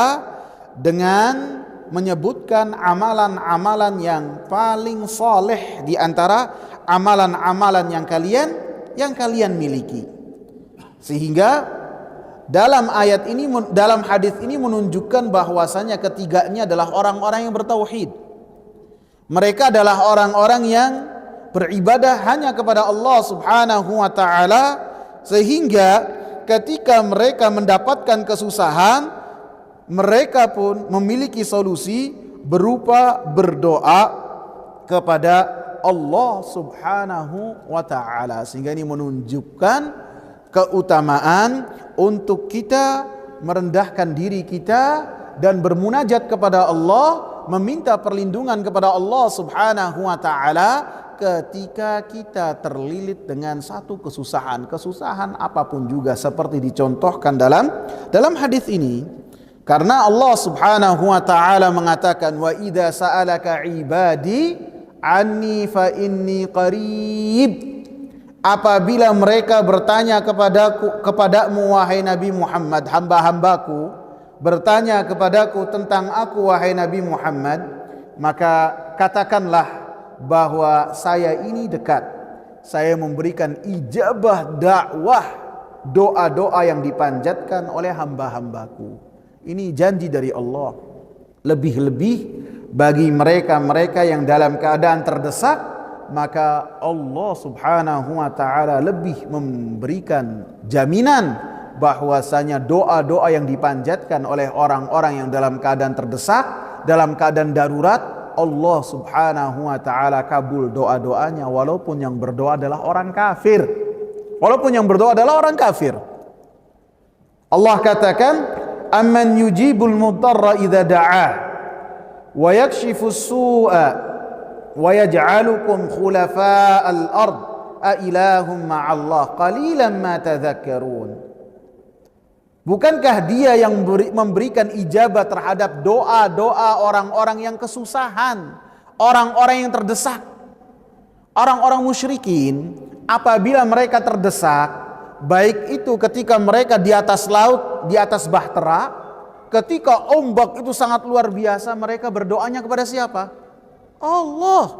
Speaker 1: dengan menyebutkan amalan-amalan yang paling saleh di antara amalan-amalan yang kalian miliki. Sehingga dalam ayat ini, dalam hadis ini menunjukkan bahwasanya ketiganya adalah orang-orang yang bertauhid. Mereka adalah orang-orang yang beribadah hanya kepada Allah Subhanahu wa taala, sehingga ketika mereka mendapatkan kesusahan, mereka pun memiliki solusi berupa berdoa kepada Allah Subhanahu wa taala. Sehingga ini menunjukkan keutamaan untuk kita merendahkan diri kita dan bermunajat kepada Allah, meminta perlindungan kepada Allah Subhanahu wa taala ketika kita terlilit dengan satu kesusahan apapun juga, seperti dicontohkan dalam hadis ini. Karena Allah Subhanahu wa taala mengatakan, wa idza sa'alaka ibadi anni fa inni qarib. Apabila mereka bertanya kepadamu wahai Nabi Muhammad, hamba-hambaku bertanya kepadaku tentang aku wahai Nabi Muhammad, maka katakanlah bahwa saya ini dekat. Saya memberikan ijabah dakwah doa-doa yang dipanjatkan oleh hamba-hambaku. Ini janji dari Allah. Lebih-lebih bagi mereka-mereka yang dalam keadaan terdesak, maka Allah Subhanahu wa taala lebih memberikan jaminan bahwasanya doa-doa yang dipanjatkan oleh orang-orang yang dalam keadaan terdesak, dalam keadaan darurat, Allah Subhanahu wa taala kabul doa-doanya walaupun yang berdoa adalah orang kafir. Walaupun yang berdoa adalah orang kafir. Allah katakan, amman yujibul mudarra idza da'ah wa yakshifus su'a wa yaj'alukum khulafa'al ard a ilahum ma'allah qalilan ma tadhakkarun. Bukankah dia yang memberikan ijabah terhadap doa-doa orang-orang yang kesusahan, orang-orang yang terdesak? Orang-orang musyrikin apabila mereka terdesak, baik itu ketika mereka di atas laut, di atas bahtera, ketika ombak itu sangat luar biasa, mereka berdoanya kepada siapa? Allah.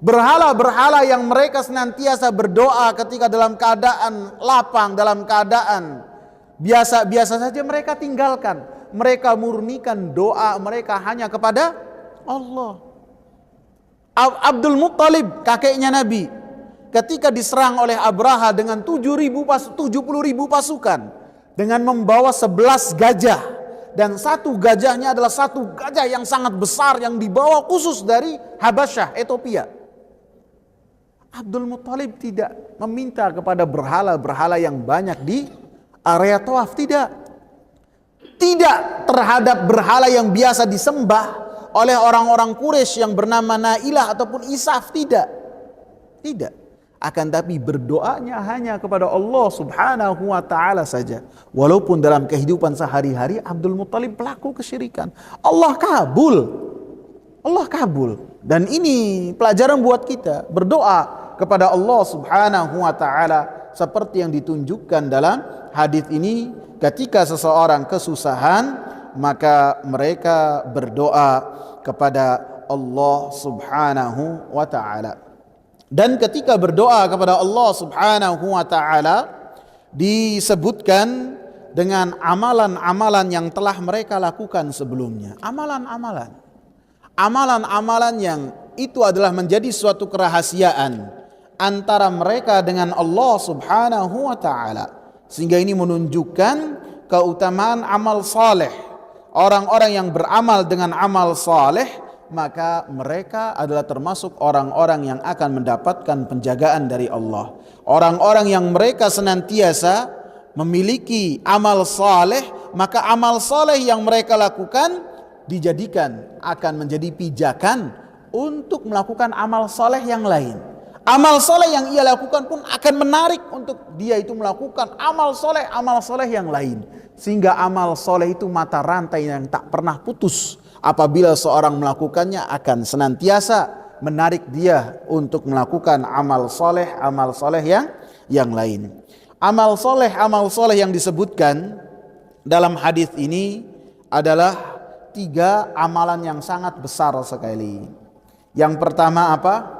Speaker 1: Berhala-berhala yang mereka senantiasa berdoa ketika dalam keadaan lapang, dalam keadaan biasa-biasa saja mereka tinggalkan. Mereka murnikan doa mereka hanya kepada Allah. Abdul Muttalib, kakeknya Nabi, ketika diserang oleh Abraha dengan 70.000 pasukan, dengan membawa 11 gajah, dan satu gajahnya adalah satu gajah yang sangat besar yang dibawa khusus dari Habasyah, Ethiopia. Abdul Muttalib tidak meminta kepada berhala-berhala yang banyak di area tawaf, tidak terhadap berhala yang biasa disembah oleh orang-orang Quraisy yang bernama Nailah ataupun Isaf, tidak, akan tapi berdoanya hanya kepada Allah Subhanahu wa ta'ala saja. Walaupun dalam kehidupan sehari-hari Abdul Muttalib pelaku kesyirikan, Allah kabul. Dan ini pelajaran buat kita, berdoa kepada Allah Subhanahu wa ta'ala seperti yang ditunjukkan dalam hadis ini. Ketika seseorang kesusahan, maka mereka berdoa kepada Allah Subhanahu wa ta'ala. Dan ketika berdoa kepada Allah Subhanahu wa ta'ala, disebutkan dengan amalan-amalan yang telah mereka lakukan sebelumnya. Amalan-amalan yang itu adalah menjadi suatu kerahasiaan antara mereka dengan Allah Subhanahu wa ta'ala, sehingga ini menunjukkan keutamaan amal saleh. Orang-orang yang beramal dengan amal saleh, maka mereka adalah termasuk orang-orang yang akan mendapatkan penjagaan dari Allah. Orang-orang yang mereka senantiasa memiliki amal saleh, maka amal saleh yang mereka lakukan dijadikan akan menjadi pijakan untuk melakukan amal saleh yang lain. Amal soleh yang ia lakukan pun akan menarik untuk dia itu melakukan amal soleh yang lain. Sehingga amal soleh itu mata rantai yang tak pernah putus. Apabila seorang melakukannya akan senantiasa menarik dia untuk melakukan amal soleh yang lain. Amal soleh yang disebutkan dalam hadis ini adalah 3 amalan yang sangat besar sekali. Yang pertama apa?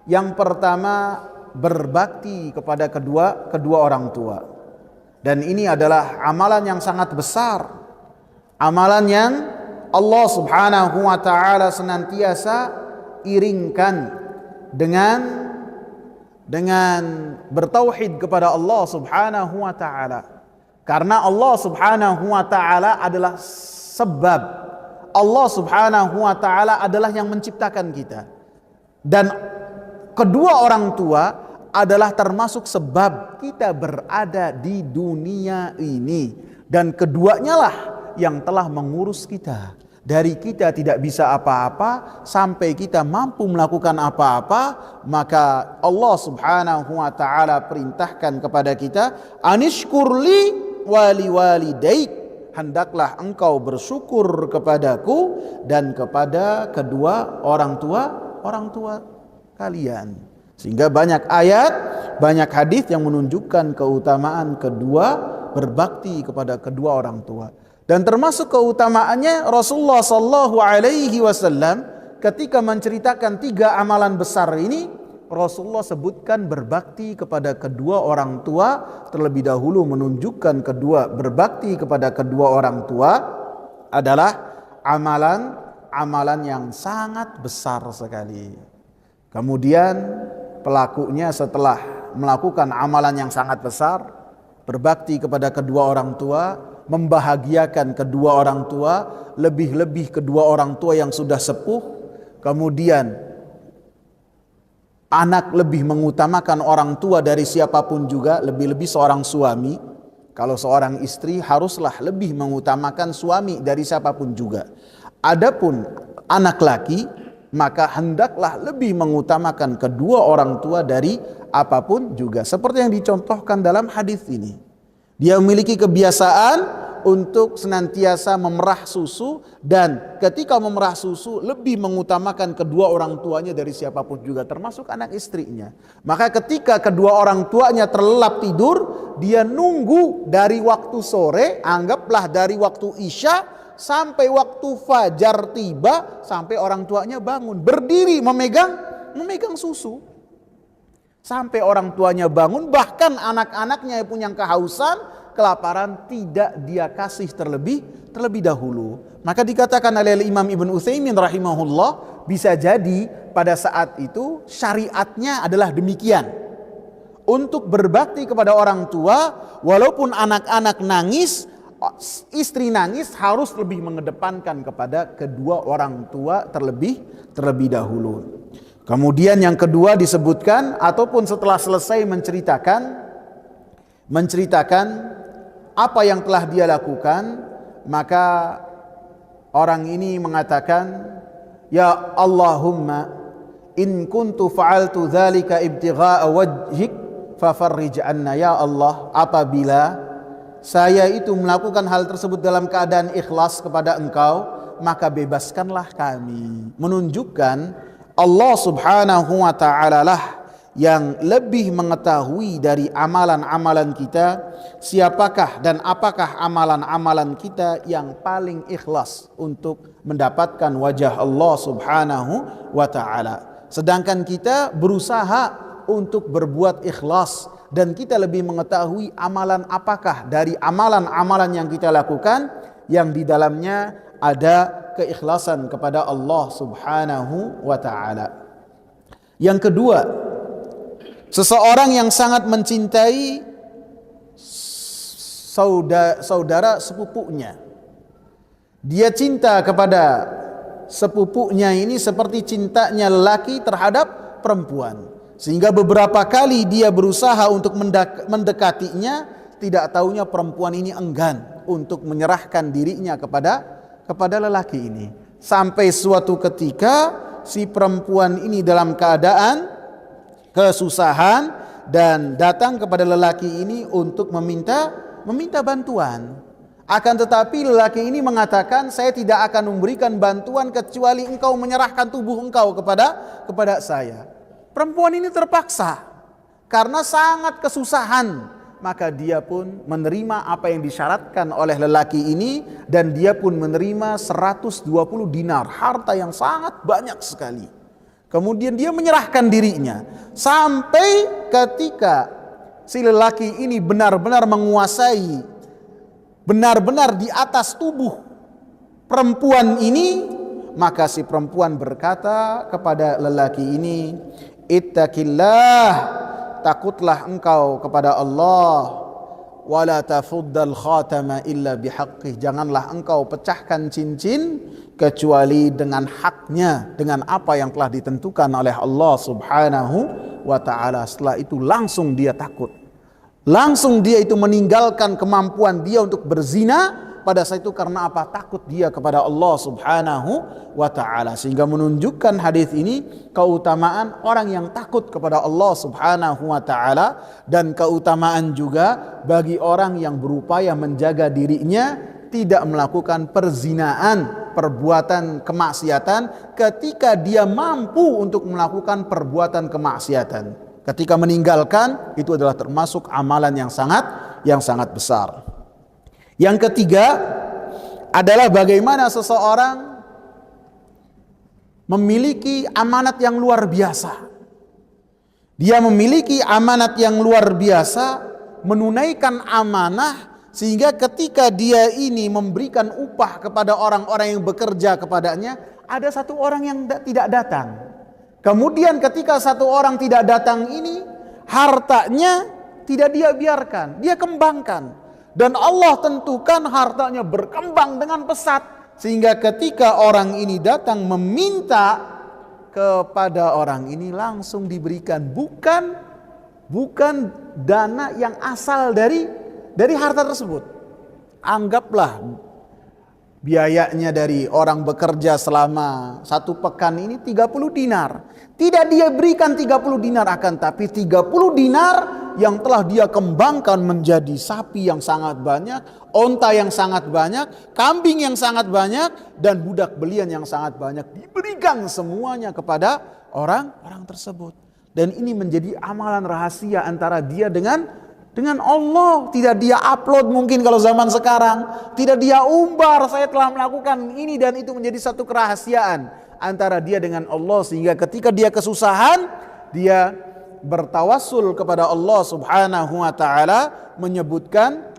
Speaker 1: Yang pertama, berbakti kepada kedua orang tua. Dan ini adalah amalan yang sangat besar. Amalan yang Allah Subhanahu wa ta'ala senantiasa iringkan dengan bertauhid kepada Allah Subhanahu wa ta'ala. Karena Allah Subhanahu wa ta'ala adalah sebab. Allah Subhanahu wa ta'ala adalah yang menciptakan kita. Dan kedua orang tua adalah termasuk sebab kita berada di dunia ini. Dan keduanya lah yang telah mengurus kita. Dari kita tidak bisa apa-apa sampai kita mampu melakukan apa-apa, maka Allah Subhanahu wa ta'ala perintahkan kepada kita, anishkurli wali walidaik, hendaklah engkau bersyukur kepadaku dan kepada kedua orang tua kalian. Sehingga banyak ayat, banyak hadis yang menunjukkan keutamaan berbakti kepada kedua orang tua. Dan termasuk keutamaannya Rasulullah sallallahu alaihi wasallam ketika menceritakan 3 amalan besar ini, Rasulullah sebutkan berbakti kepada kedua orang tua terlebih dahulu, menunjukkan berbakti kepada kedua orang tua adalah amalan yang sangat besar sekali. Kemudian pelakunya setelah melakukan amalan yang sangat besar, berbakti kepada kedua orang tua, membahagiakan kedua orang tua, lebih-lebih kedua orang tua yang sudah sepuh, kemudian anak lebih mengutamakan orang tua dari siapapun juga, lebih-lebih seorang suami. Kalau seorang istri haruslah lebih mengutamakan suami dari siapapun juga. Adapun anak laki, maka hendaklah lebih mengutamakan kedua orang tua dari apapun juga. Seperti yang dicontohkan dalam hadis ini. Dia memiliki kebiasaan untuk senantiasa memerah susu, dan ketika memerah susu lebih mengutamakan kedua orang tuanya dari siapapun juga, termasuk anak istrinya. Maka ketika kedua orang tuanya terlelap tidur, dia nunggu dari waktu sore, anggaplah dari waktu isya sampai waktu fajar tiba, sampai orang tuanya bangun, berdiri memegang susu sampai orang tuanya bangun. Bahkan anak-anaknya yang punya kehausan, kelaparan, tidak dia kasih terlebih dahulu. Maka dikatakan oleh Imam Ibn Utsaimin rahimahullah, bisa jadi pada saat itu syariatnya adalah demikian. Untuk berbakti kepada orang tua, walaupun anak-anak nangis, istri nangis, harus lebih mengedepankan kepada kedua orang tua terlebih dahulu. Kemudian yang kedua disebutkan, ataupun setelah selesai menceritakan apa yang telah dia lakukan, maka orang ini mengatakan, ya Allahumma in kuntu fa'altu dzalika ibtigha'a wajhik fafarrij anna. Ya Allah, apabila saya itu melakukan hal tersebut dalam keadaan ikhlas kepada Engkau, maka bebaskanlah kami. Menunjukkan Allah subhanahu wa ta'ala lah yang lebih mengetahui dari amalan-amalan kita, siapakah dan apakah amalan-amalan kita yang paling ikhlas untuk mendapatkan wajah Allah subhanahu wa ta'ala. Sedangkan kita berusaha untuk berbuat ikhlas, dan kita lebih mengetahui amalan apakah dari amalan-amalan yang kita lakukan yang di dalamnya ada keikhlasan kepada Allah subhanahu wa ta'ala. Yang kedua, seseorang yang sangat mencintai saudara sepupunya. Dia cinta kepada sepupunya ini seperti cintanya lelaki terhadap perempuan. Sehingga beberapa kali dia berusaha untuk mendekatinya, tidak taunya perempuan ini enggan untuk menyerahkan dirinya kepada lelaki ini. Sampai suatu ketika si perempuan ini dalam keadaan kesusahan dan datang kepada lelaki ini untuk meminta bantuan. Akan tetapi lelaki ini mengatakan, saya tidak akan memberikan bantuan kecuali engkau menyerahkan tubuh engkau kepada saya. Perempuan ini terpaksa karena sangat kesusahan, maka dia pun menerima apa yang disyaratkan oleh lelaki ini, dan dia pun menerima 120 dinar, harta yang sangat banyak sekali. Kemudian dia menyerahkan dirinya sampai ketika si lelaki ini benar-benar menguasai, benar-benar di atas tubuh perempuan ini, maka si perempuan berkata kepada lelaki ini, ittaqillah, takutlah engkau kepada Allah, wala tafuddal khatama illa bihaqqih, janganlah engkau pecahkan cincin kecuali dengan haknya, dengan apa yang telah ditentukan oleh Allah subhanahu wa ta'ala. Setelah itu langsung dia takut, langsung dia itu meninggalkan kemampuan dia untuk berzina pada saat itu. Karena apa? Takut dia kepada Allah subhanahu wa ta'ala. Sehingga menunjukkan hadis ini keutamaan orang yang takut kepada Allah subhanahu wa ta'ala, dan keutamaan juga bagi orang yang berupaya menjaga dirinya tidak melakukan perzinaan, perbuatan kemaksiatan, ketika dia mampu untuk melakukan perbuatan kemaksiatan. Ketika meninggalkan, itu adalah termasuk amalan yang sangat besar. Yang ketiga adalah bagaimana seseorang memiliki amanat yang luar biasa. Dia memiliki amanat yang luar biasa, menunaikan amanah, sehingga ketika dia ini memberikan upah kepada orang-orang yang bekerja kepadanya, ada satu orang yang tidak datang. Kemudian ketika satu orang tidak datang ini, hartanya tidak dia biarkan, dia kembangkan. Dan Allah tentukan hartanya berkembang dengan pesat, sehingga ketika orang ini datang meminta kepada orang ini, langsung diberikan. Bukan dana yang asal dari harta tersebut. Anggaplah biayanya dari orang bekerja selama 1 pekan ini 30 dinar. Tidak dia berikan 30 dinar, akan tapi 30 dinar yang telah dia kembangkan menjadi sapi yang sangat banyak, onta yang sangat banyak, kambing yang sangat banyak, dan budak belian yang sangat banyak. Diberikan semuanya kepada orang-orang tersebut. Dan ini menjadi amalan rahasia antara dia dengan Allah. Tidak dia upload mungkin kalau zaman sekarang. Tidak dia umbar, saya telah melakukan ini dan itu, menjadi satu kerahasiaan antara dia dengan Allah. Sehingga ketika dia kesusahan, dia bertawassul kepada Allah subhanahu wa ta'ala, menyebutkan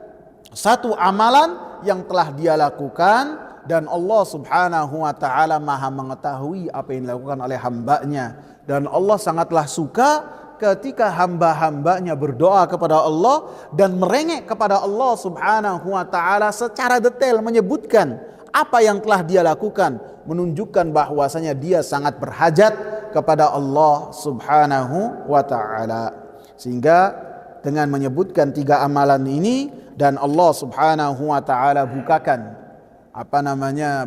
Speaker 1: satu amalan yang telah dia lakukan. Dan Allah subhanahu wa ta'ala maha mengetahui apa yang dilakukan oleh hambanya. Dan Allah sangatlah suka ketika hamba-hambanya berdoa kepada Allah dan merengek kepada Allah subhanahu wa ta'ala secara detail, menyebutkan apa yang telah dia lakukan, menunjukkan bahwasanya dia sangat berhajat kepada Allah subhanahu wa ta'ala. Sehingga dengan menyebutkan 3 amalan ini, dan Allah subhanahu wa ta'ala bukakan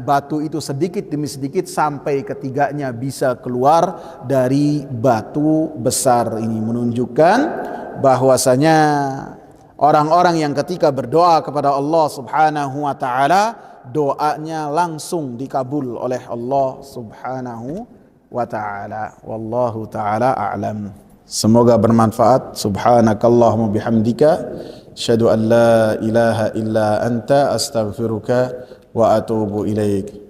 Speaker 1: batu itu sedikit demi sedikit sampai ketiganya bisa keluar dari batu besar ini, menunjukkan bahwasanya orang-orang yang ketika berdoa kepada Allah subhanahu wa ta'ala, doanya langsung dikabul oleh Allah subhanahu wa ta'ala. Wallahu ta'ala a'lam. Semoga bermanfaat. Subhanakallahumma bihamdika, asyhadu an la ilaha illa anta, astaghfiruka wa atubu ilaik.